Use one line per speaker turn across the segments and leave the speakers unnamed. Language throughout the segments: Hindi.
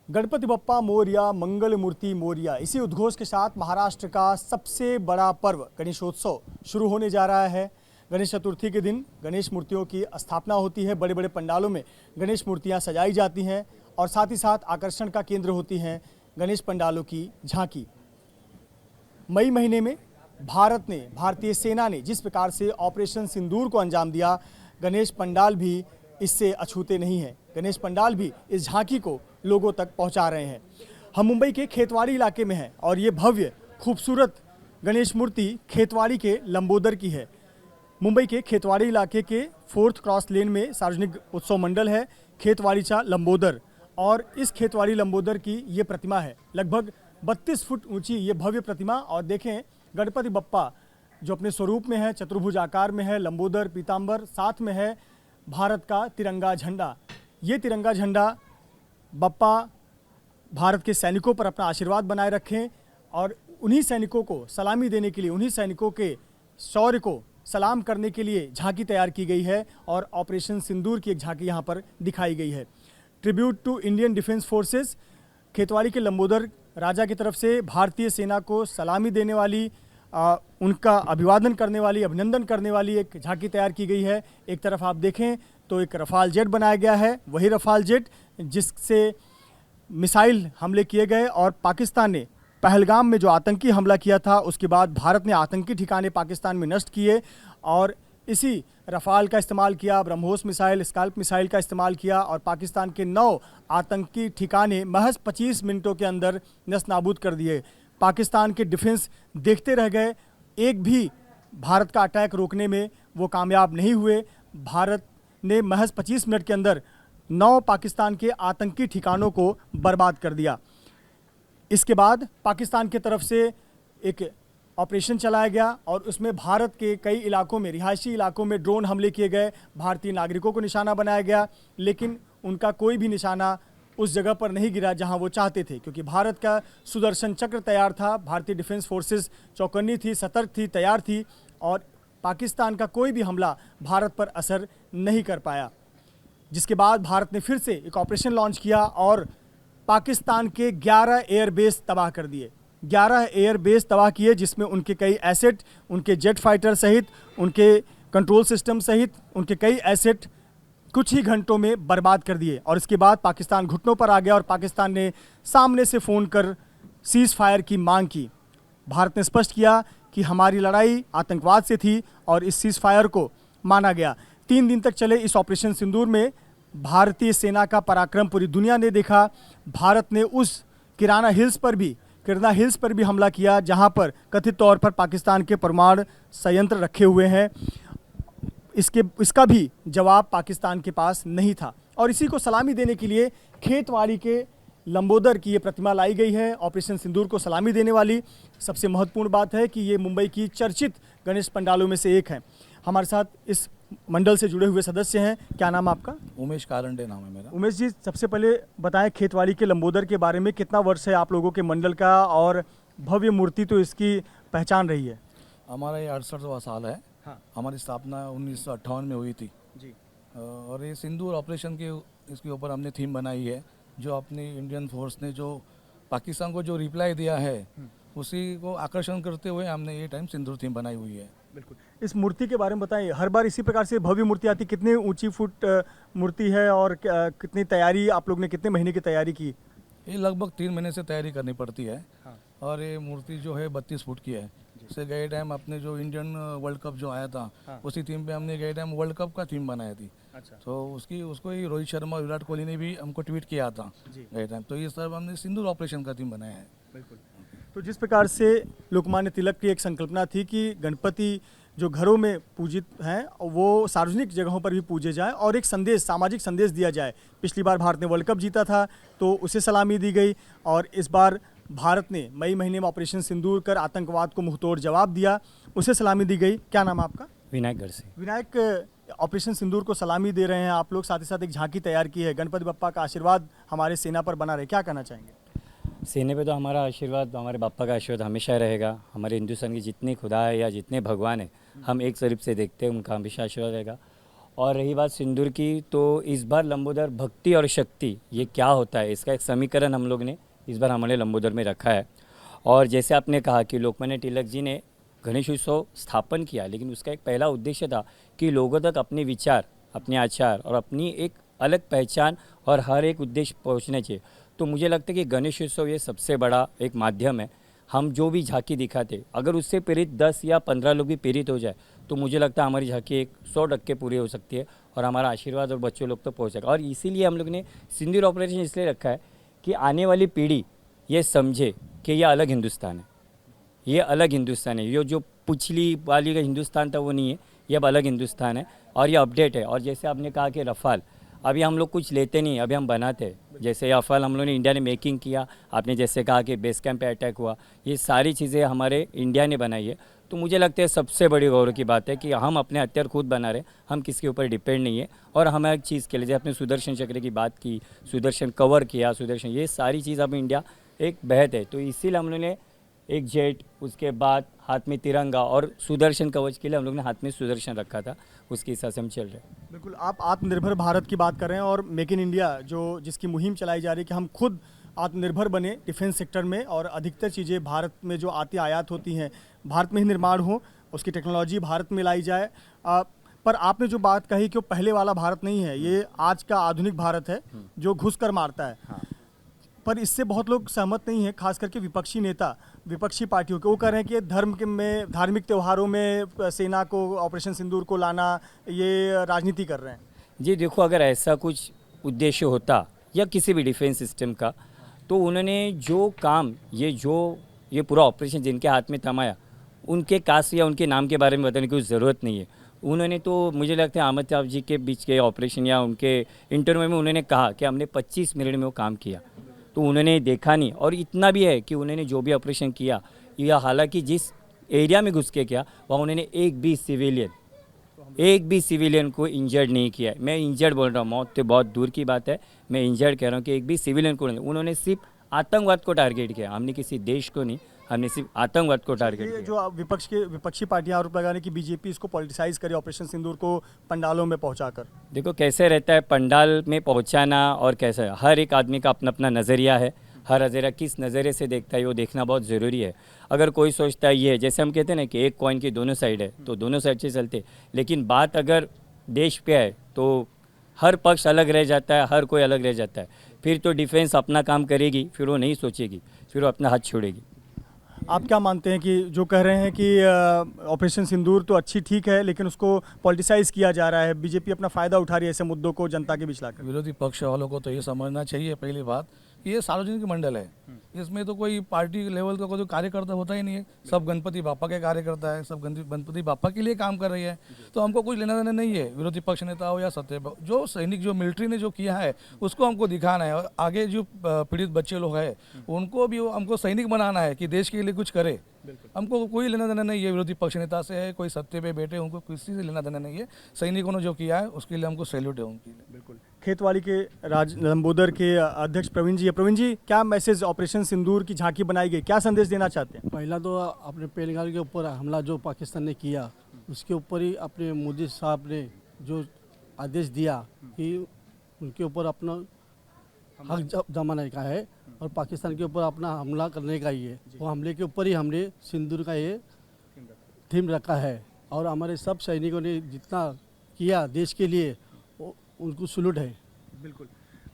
गणपति बप्पा मोरया, मंगल मूर्ति मोरया, इसी उद्घोष के साथ महाराष्ट्र का सबसे बड़ा पर्व गणेशोत्सव शुरू होने जा रहा है। गणेश चतुर्थी के दिन गणेश मूर्तियों की स्थापना होती है। बड़े बड़े पंडालों में गणेश मूर्तियां सजाई जाती हैं और साथ ही साथ आकर्षण का केंद्र होती हैं गणेश पंडालों की झांकी। मई महीने में भारतीय सेना ने जिस प्रकार से ऑपरेशन सिंदूर को अंजाम दिया, गणेश पंडाल भी इससे अछूते नहीं हैं। गणेश पंडाल भी इस झांकी को लोगों तक पहुंचा रहे हैं। हम मुंबई के खेतवाड़ी इलाके में हैं और ये भव्य खूबसूरत गणेश मूर्ति खेतवाड़ी के लंबोदर की है। मुंबई के खेतवाड़ी इलाके के 4th क्रॉस लेन में सार्वजनिक उत्सव मंडल है खेतवाड़ीचा लंबोदर, और इस खेतवाड़ी लंबोदर की ये प्रतिमा है। लगभग 32 फुट ऊंची ये भव्य प्रतिमा। और देखें, गणपति बप्पा जो अपने स्वरूप में है, चतुर्भुज आकार में है, लंबोदर पीताम्बर, साथ में है भारत का तिरंगा झंडा। ये तिरंगा झंडा बप्पा भारत के सैनिकों पर अपना आशीर्वाद बनाए रखें और उन्हीं सैनिकों को सलामी देने के लिए, उन्हीं सैनिकों के शौर्य को सलाम करने के लिए झांकी तैयार की गई है और ऑपरेशन सिंदूर की एक झांकी यहाँ पर दिखाई गई है। Tribute to Indian defence forces, Khetwadi के लंबोदर राजा की तरफ से भारतीय सेना को सलामी देने वाली, उनका अभिवादन करने वाली, अभिनंदन करने वाली एक झांकी तैयार की गई है। एक तरफ आप देखें तो एक रफाल जेट बनाया गया है, वही रफाल जेट जिससे मिसाइल हमले किए गए और पाकिस्तान ने पहलगाम में जो आतंकी हमला किया था उसके बाद भारत ने आतंकी ठिकाने पाकिस्तान में नष्ट किए और इसी रफाल का इस्तेमाल किया, ब्रह्मोस मिसाइल, स्काल्प मिसाइल का इस्तेमाल किया और पाकिस्तान के 9 आतंकी ठिकाने महज 25 मिनटों के अंदर नष्ट नाबूद कर दिए। पाकिस्तान के डिफेंस देखते रह गए, एक भी भारत का अटैक रोकने में वो कामयाब नहीं हुए। भारत ने महज 25 मिनट के अंदर 9 पाकिस्तान के आतंकी ठिकानों को बर्बाद कर दिया। इसके बाद पाकिस्तान की तरफ से एक ऑपरेशन चलाया गया और उसमें भारत के कई इलाकों में, रिहायशी इलाकों में ड्रोन हमले किए गए, भारतीय नागरिकों को निशाना बनाया गया, लेकिन उनका कोई भी निशाना उस जगह पर नहीं गिरा जहां वो चाहते थे, क्योंकि भारत का सुदर्शन चक्र तैयार था। भारतीय डिफेंस फोर्सेस चौकन्नी थी, सतर्क थी, तैयार थी और पाकिस्तान का कोई भी हमला भारत पर असर नहीं कर पाया। जिसके बाद भारत ने फिर से एक ऑपरेशन लॉन्च किया और पाकिस्तान के 11 एयरबेस तबाह कर दिए। 11 एयरबेस तबाह किए, जिसमें उनके कई एसेट, उनके जेट फाइटर सहित, उनके कंट्रोल सिस्टम सहित उनके कई एसेट कुछ ही घंटों में बर्बाद कर दिए। और इसके बाद पाकिस्तान घुटनों पर आ गया और पाकिस्तान ने सामने से फ़ोन कर सीज़ फायर की मांग की। भारत ने स्पष्ट किया कि हमारी लड़ाई आतंकवाद से थी और इस सीज़ फायर को माना गया। 3 दिन तक चले इस ऑपरेशन सिंदूर में भारतीय सेना का पराक्रम पूरी दुनिया ने देखा। भारत ने उस किराना हिल्स पर भी हमला किया जहां पर कथित तौर पर पाकिस्तान के परमाणु संयंत्र रखे हुए हैं। इसका भी जवाब पाकिस्तान के पास नहीं था और इसी को सलामी देने के लिए खेतवाड़ी के लंबोदर की ये प्रतिमा लाई गई है। ऑपरेशन सिंदूर को सलामी देने वाली सबसे महत्वपूर्ण बात है कि ये मुंबई की चर्चित गणेश पंडालों में से एक है। हमारे साथ इस मंडल से जुड़े हुए सदस्य हैं। क्या नाम है आपका?
उमेश कारंडे नाम है मेरा।
उमेश जी, सबसे पहले बताएं खेतवाड़ी के लंबोदर के बारे में। कितना वर्ष है आप लोगों के मंडल का और भव्य मूर्ति तो इसकी पहचान रही है?
हमारा ये 68वां साल है।
हाँ।
हमारी स्थापना 1958 में हुई थी
जी।
और ये सिंदूर ऑपरेशन के इसके ऊपर हमने थीम बनाई है, जो अपनी इंडियन फोर्स ने जो पाकिस्तान को जो रिप्लाई दिया है उसी को आकर्षण करते हुए हमने ये टाइम सिंदूर थीम बनाई हुई है।
बिल्कुल। इस मूर्ति के बारे में बताएं, हर बार इसी प्रकार से भव्य मूर्ति आती, कितनी ऊंची फुट मूर्ति है और कितनी तैयारी आप लोग ने, कितने महीने की तैयारी की?
ये लगभग 3 महीने से तैयारी करनी पड़ती है।
हाँ।
और ये मूर्ति जो है 32 फुट की है। इससे गए टाइम अपने जो इंडियन वर्ल्ड कप जो आया था,
हाँ।
उसी थीम पे हमने गए टाइम वर्ल्ड कप का थीम बनाया थी।
अच्छा।
तो उसको ही रोहित शर्मा, विराट कोहली ने भी हमको ट्वीट किया था गए टाइम। तो ये सब हमने सिंदूर ऑपरेशन का थीम बनाया है।
बिल्कुल। तो जिस प्रकार से लोकमान्य तिलक की एक संकल्पना थी कि गणपति जो घरों में पूजित हैं वो सार्वजनिक जगहों पर भी पूजे जाए और एक संदेश, सामाजिक संदेश दिया जाए। पिछली बार भारत ने वर्ल्ड कप जीता था तो उसे सलामी दी गई और इस बार भारत ने मई महीने में ऑपरेशन सिंदूर कर आतंकवाद को मुंहतोड़ जवाब दिया, उसे सलामी दी गई। क्या नाम है आपका?
विनायक गढ़से।
विनायक, ऑपरेशन सिंदूर को सलामी दे रहे हैं आप लोग, साथ ही साथ एक झांकी तैयार की है। गणपति बप्पा का आशीर्वाद हमारे सेना पर बना रहे, क्या कहना चाहेंगे?
सेना पे तो हमारा आशीर्वाद, हमारे बापा का आशीर्वाद हमेशा रहेगा। हमारे हिंदुस्तान की जितनी खुदा है या जितने भगवान हैं, हम एक शरीफ से देखते हैं, उनका हमेशा आशीर्वाद रहेगा। और रही बात सिंदूर की, तो इस बार लंबोदर भक्ति और शक्ति ये क्या होता है, इसका एक समीकरण हम लोग ने इस बार हमारे लंबोदर में रखा है। और जैसे आपने कहा कि लोकमान्य तिलक जी ने गणेश उत्सव स्थापन किया, लेकिन उसका एक पहला उद्देश्य था कि लोगों तक अपने विचार, अपने आचार और अपनी एक अलग पहचान और हर एक उद्देश्य पहुंचने चाहिए। तो मुझे लगता है कि गणेश उत्सव ये सबसे बड़ा एक माध्यम है। हम जो भी झांकी दिखाते, अगर उससे प्रेरित 10 या 15 लोग भी प्रेरित हो जाए तो मुझे लगता है हमारी झांकी एक 100% पूरी हो सकती है और हमारा आशीर्वाद और बच्चों लोग तो पहुँचेगा। और इसीलिए हम लोग ने सिंदूर ऑपरेशन इसलिए रखा है कि आने वाली पीढ़ी ये समझे कि यह अलग हिंदुस्तान है, ये अलग हिंदुस्तान है। ये जो पिछली वाली का हिंदुस्तान था वो नहीं है, ये अब अलग हिंदुस्तान है और ये अपडेट है। और जैसे आपने कहा कि रफ़ाल, अभी हम लोग कुछ लेते नहीं, अभी हम बनाते हैं। जैसे रफ़ाल हम लोग ने इंडिया ने मेकिंग किया, आपने जैसे कहा कि बेस कैंप पे अटैक हुआ, ये सारी चीज़ें हमारे इंडिया ने बनाई है। तो मुझे लगता है सबसे बड़ी गौरव की बात है कि हम अपने हथियार खुद बना रहे हैं, हम किसी के ऊपर डिपेंड नहीं है। और हमें एक चीज़ के लिए, जैसे आपने सुदर्शन चक्र की बात की, सुदर्शन कवर किया, सुदर्शन, ये सारी चीज़ अब इंडिया एक बहत है। तो इसीलिए हम लोगों ने एक जेट, उसके बाद हाथ में तिरंगा और सुदर्शन कवच के लिए हम लोग ने हाथ में सुदर्शन रखा था, उसके हिसाब से हम चल रहे हैं।
बिल्कुल, आप आत्मनिर्भर भारत की बात कर रहे हैं और मेक इन इंडिया जो जिसकी मुहिम चलाई जा रही है कि हम खुद आत्मनिर्भर बने डिफेंस सेक्टर में और अधिकतर चीज़ें भारत में जो आती आयात होती हैं भारत में ही निर्माण हो, उसकी टेक्नोलॉजी भारत में लाई जाए। पर आपने जो बात कही कि वो पहले वाला भारत नहीं है, ये आज का आधुनिक भारत है जो घुस कर मारता है।
हाँ।
पर इससे बहुत लोग सहमत नहीं हैं, खास करके विपक्षी नेता, विपक्षी पार्टियों के। वो कह रहे हैं कि धर्म के में, धार्मिक त्योहारों में सेना को, ऑपरेशन सिंदूर को लाना, ये राजनीति कर रहे हैं।
जी देखो, अगर ऐसा कुछ उद्देश्य होता या किसी भी डिफेंस सिस्टम का, तो उन्होंने जो काम, ये पूरा ऑपरेशन जिनके हाथ में थमाया, उनके कास्ट या उनके नाम के बारे में बताने की कुछ ज़रूरत नहीं है। उन्होंने तो, मुझे लगता है अमिताभ जी के बीच के ऑपरेशन या उनके इंटरव्यू में उन्होंने कहा कि हमने 25 मिनट में वो काम किया, तो उन्होंने देखा नहीं। और इतना भी है कि उन्होंने जो भी ऑपरेशन किया, या हालांकि जिस एरिया में घुस के किया, वहाँ उन्होंने एक भी सिविलियन को इंजर्ड नहीं किया है। मैं इंजर्ड बोल रहा हूँ, मौत तो बहुत दूर की बात है, मैं इंजर्ड कह रहा हूँ कि एक भी सिविलियन को नहीं। उन्होंने सिर्फ आतंकवाद को टारगेट किया, हमने किसी देश को नहीं, हमने सिर्फ आतंकवाद को टारगेट
ये
किया।
जो विपक्षी पार्टियां आरोप लगा रही कि बीजेपी इसको पॉलिटिसाइज करे, ऑपरेशन सिंदूर को पंडालों में पहुंचाकर।
देखो कैसे रहता है पंडाल में पहुंचाना, और कैसा है, हर एक आदमी का अपना अपना नज़रिया है। हर नज़रिया किस नज़रिए से देखता है वो देखना बहुत ज़रूरी है। अगर कोई सोचता है ये, जैसे हम कहते हैं ना कि एक कॉइन की दोनों साइड है, तो दोनों साइड से चलते, लेकिन बात अगर देश पे है तो हर पक्ष अलग रह जाता है, हर कोई अलग रह जाता है। फिर तो डिफेंस अपना काम करेगी, फिर वो नहीं सोचेगी, फिर वो अपना हाथ छोड़ेगी।
आप क्या मानते हैं कि जो कह रहे हैं कि ऑपरेशन सिंदूर तो अच्छी ठीक है, लेकिन उसको पॉलिटिसाइज किया जा रहा है, बीजेपी अपना फ़ायदा उठा रही है ऐसे मुद्दों को जनता के बीच लाकर?
विरोधी पक्ष वालों को तो ये समझना चाहिए पहली बात कि ये सार्वजनिक मंडल है, इसमें तो कोई पार्टी लेवल का कोई कार्यकर्ता होता ही नहीं है। सब गणपति बापा के कार्यकर्ता है, सब गणपति बापा के लिए काम कर रही है। तो हमको कोई लेना देना नहीं है, विरोधी पक्ष नेता हो या सत्ता, जो सैनिक, जो मिलिट्री ने जो किया है उसको हमको दिखाना है। और आगे जो पीड़ित बच्चे लोग हैं उनको भी हमको सैनिक बनाना है कि देश के लिए कुछ करे। हमको कोई लेना देना नहीं है विरोधी पक्ष नेता से है, कोई सत्ते पे बैठे, उनको किसी से लेना देना नहीं है। सैनिकों ने जो किया है उसके लिए हमको सैल्यूट है उनके लिए।
बिल्कुल। खेतवाड़ी के लंबोदर के अध्यक्ष प्रवीण जी है। प्रवीण जी, क्या मैसेज ऑपरेशन सिंदूर की झांकी बनाई गई, क्या संदेश देना चाहते हैं?
पहला तो अपने पहलगाम के ऊपर हमला जो पाकिस्तान ने किया, उसके ऊपर ही अपने मोदी साहब ने जो आदेश दिया कि उनके ऊपर अपना हक जमाने का है और पाकिस्तान के ऊपर अपना हमला करने का ही है। वो हमले के ऊपर ही हमने सिंदूर का ये थीम रखा है। और हमारे सब सैनिकों ने जितना किया देश के लिए, उनको सैल्यूट है।
बिल्कुल,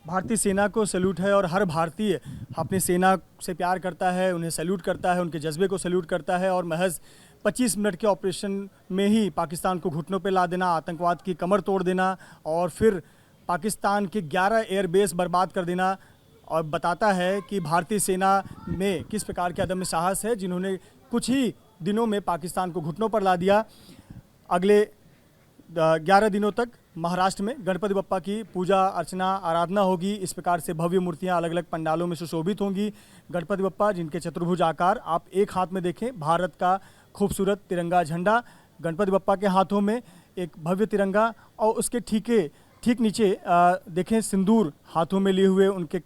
भारतीय सेना को सैल्यूट है और हर भारतीय अपनी सेना से प्यार करता है, उन्हें सैल्यूट करता है, उनके जज्बे को सैल्यूट करता है। और महज 25 मिनट के ऑपरेशन में ही पाकिस्तान को घुटनों पे ला देना, आतंकवाद की कमर तोड़ देना और फिर पाकिस्तान के 11 एयरबेस बर्बाद कर देना, और बताता है कि भारतीय सेना में किस प्रकार के अदम्य साहस है, जिन्होंने कुछ ही दिनों में पाकिस्तान को घुटनों पर ला दिया। अगले 11 दिनों तक महाराष्ट्र में गणपति बप्पा की पूजा अर्चना आराधना होगी। इस प्रकार से भव्य मूर्तियां अलग अलग पंडालों में सुशोभित होंगी। गणपति बप्पा जिनके चतुर्भुज आकार आप एक हाथ में देखें, भारत का खूबसूरत तिरंगा झंडा गणपति बप्पा के हाथों में, एक भव्य तिरंगा, और उसके ठीक नीचे देखें सिंदूर हाथों में लिए हुए उनके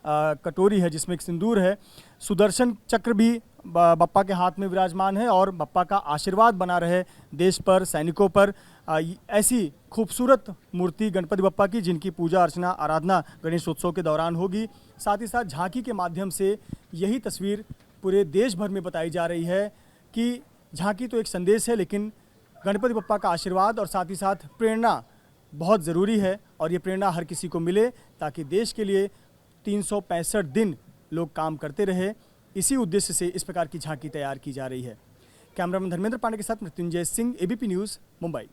कटोरी है जिसमें एक सिंदूर है। सुदर्शन चक्र भी बप्पा के हाथ में विराजमान है और बप्पा का आशीर्वाद बना रहे देश पर, सैनिकों पर। ऐसी खूबसूरत मूर्ति गणपति बप्पा की, जिनकी पूजा अर्चना आराधना गणेशोत्सव के दौरान होगी। साथ ही साथ झांकी के माध्यम से यही तस्वीर पूरे देश भर में बताई जा रही है कि झांकी तो एक संदेश है, लेकिन गणपति बप्पा का आशीर्वाद और साथ ही साथ प्रेरणा बहुत ज़रूरी है और ये प्रेरणा हर किसी को मिले ताकि देश के लिए 365 दिन लोग काम करते रहे। इसी उद्देश्य से इस प्रकार की झांकी तैयार की जा रही है। कैमरामैन धर्मेंद्र पांडे के साथ मृत्युंजय सिंह, एबीपी न्यूज़, मुंबई।